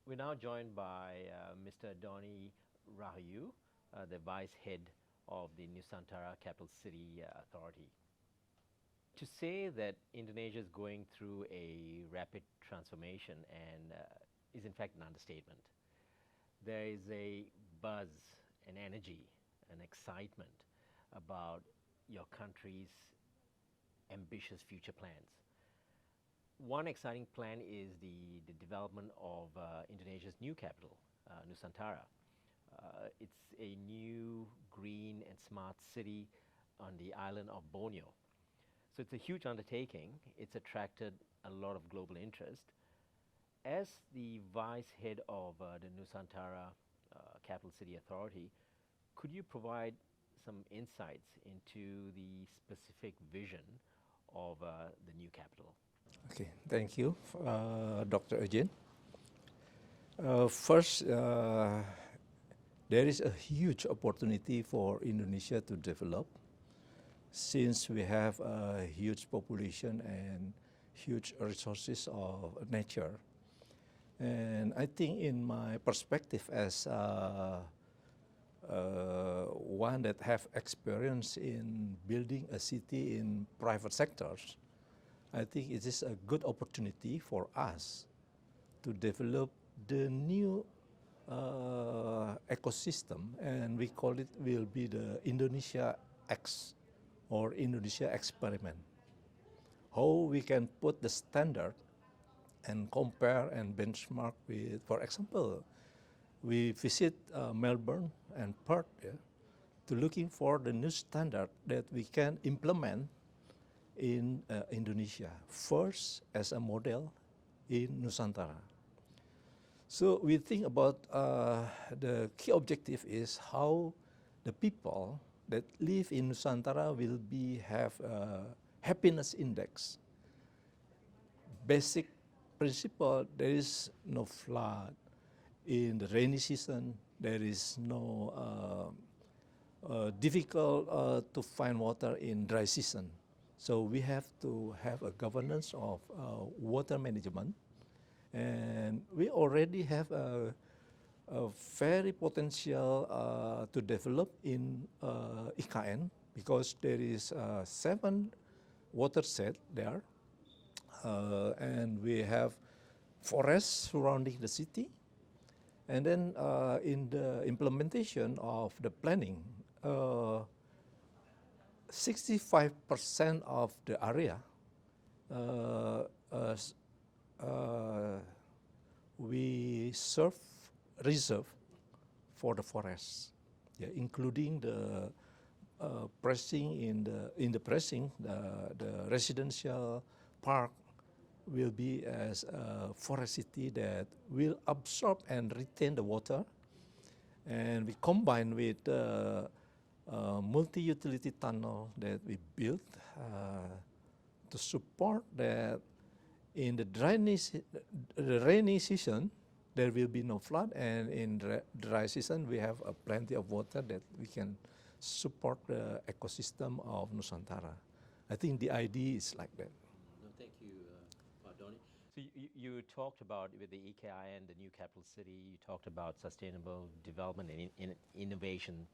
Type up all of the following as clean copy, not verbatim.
We're now joined by Mr. Dhony Rahajoe, the Vice Head of the Nusantara Capital City Authority. To say that Indonesia is going through a rapid transformation and is in fact an understatement. There is a buzz, an energy, an excitement about your country's ambitious future plans. One exciting plan is the development of Indonesia's new capital, Nusantara. It's a new, green and smart city on the island of Borneo. So it's a huge undertaking. It's attracted a lot of global interest. As the Vice Head of the Nusantara Capital City Authority, could you provide some insights into the specific vision of the new capital? Okay, thank you, Dr. Eugene. First, there is a huge opportunity for Indonesia to develop since we have a huge population and huge resources of nature. And I think in my perspective as one that have experience in building a city in private sectors, I think it is a good opportunity for us to develop the new ecosystem, and we call it will be the Indonesia X or Indonesia experiment. How we can put the standard and compare and benchmark with, for example, we visit Melbourne and Perth to looking for the new standard that we can implement in Indonesia, first as a model in Nusantara. So we think about the key objective is how the people that live in Nusantara will have a happiness index. Basic principle, there is no flood in the rainy season, there is no difficult to find water in dry season. So we have to have a governance of water management, and we already have a very potential to develop in IKN because there is 7 watershed there, and we have forests surrounding the city. And then in the implementation of the planning, 65% of the area we reserve for the forests, including the the residential park will be as a forest city that will absorb and retain the water, and we combine with multi-utility tunnel that we built to support that in the rainy season there will be no flood, and in the dry season we have plenty of water that we can support the ecosystem of Nusantara. I think the idea is like that. No, thank you, Dhony. So you talked about with the EKIN, the new capital city, you talked about sustainable development and innovation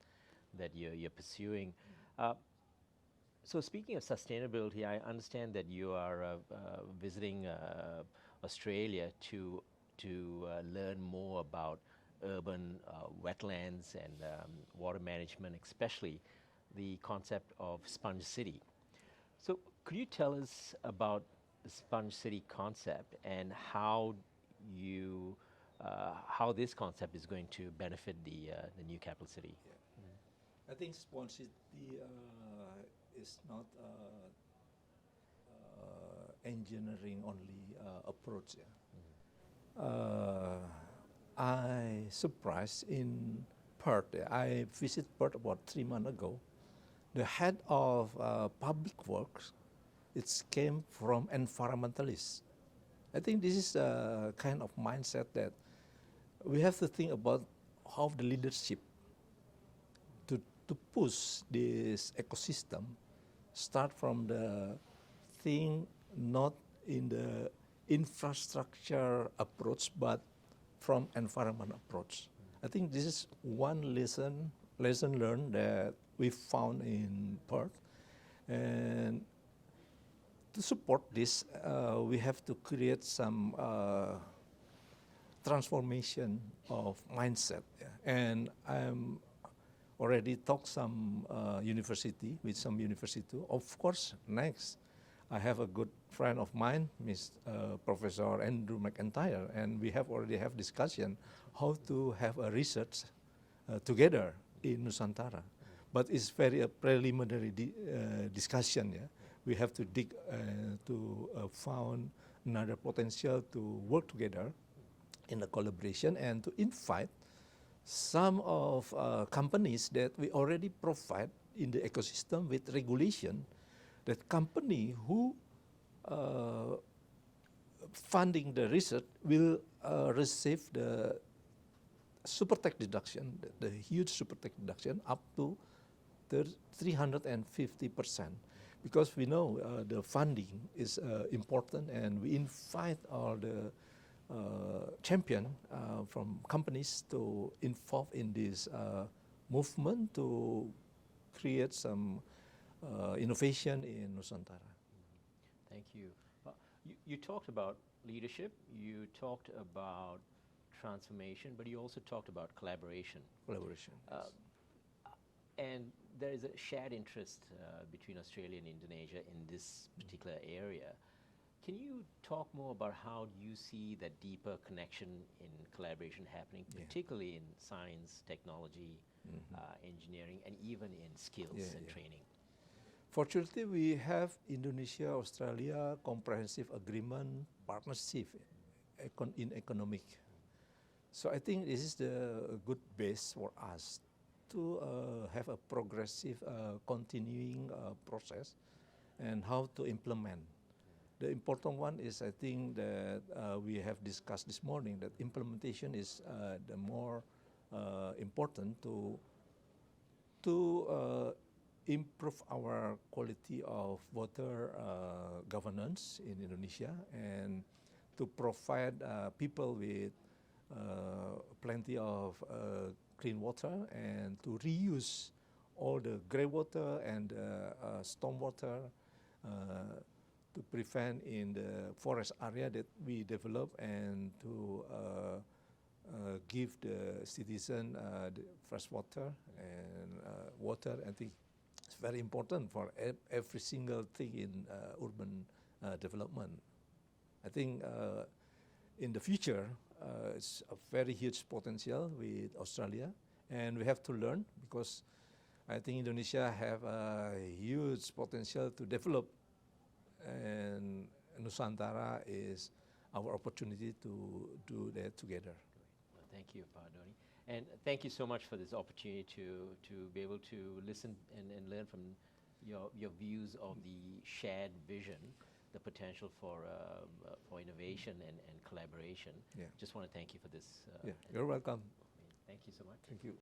that you're pursuing. So speaking of sustainability, I understand that you are visiting Australia to learn more about urban wetlands and water management, especially the concept of sponge city. So could you tell us about the sponge city concept and how this concept is going to benefit the new capital city? I think sponge city is not engineering only approach. I surprised in Perth. I visited Perth about 3 months ago. The head of public works, it came from environmentalists. I think this is a kind of mindset that we have to think about how the leadership to push this ecosystem start from the thing not in the infrastructure approach, but from environment approach. I think this is one lesson learned that we found in Perth. And to support this, we have to create some transformation of mindset. Yeah. And I'm already talked some university with some university. Of course, next, I have a good friend of mine, Professor Andrew McIntyre, and we have already have discussion how to have a research together in Nusantara. But it's very preliminary discussion. Yeah? We have to dig to found another potential to work together in a collaboration and to invite some of companies that we already provide in the ecosystem with regulation, that company who funding the research will receive the super tax deduction, the huge super tax deduction up to 350%. Because we know the funding is important, and we invite all the champion from companies to involve in this movement to create some innovation in Nusantara. Thank you. You talked about leadership, you talked about transformation, but you also talked about collaboration. Collaboration. Yes. And there is a shared interest between Australia and Indonesia in this particular area. Can you talk more about how you see that deeper connection in collaboration happening, particularly in science, technology, engineering, and even in skills and training? Fortunately, we have Indonesia-Australia Comprehensive Agreement Partnership in economic. So I think this is the good base for us to have a progressive, continuing process and how to implement. The important one is, I think, that we have discussed this morning, that implementation is the more important to improve our quality of water governance in Indonesia, and to provide people with plenty of clean water, and to reuse all the grey water and storm water to prevent in the forest area that we develop, and to give the citizen the fresh water and water. I think it's very important for every single thing in urban development. I think in the future, it's a very huge potential with Australia, and we have to learn, because I think Indonesia have a huge potential to develop, and Nusantara is our opportunity to do that together. Well, thank you, Pak Dhony. And thank you so much for this opportunity to be able to listen and learn from your views of the shared vision, the potential for innovation and collaboration. Yeah. Just want to thank you for this. You're welcome. Thank you so much. Thank you.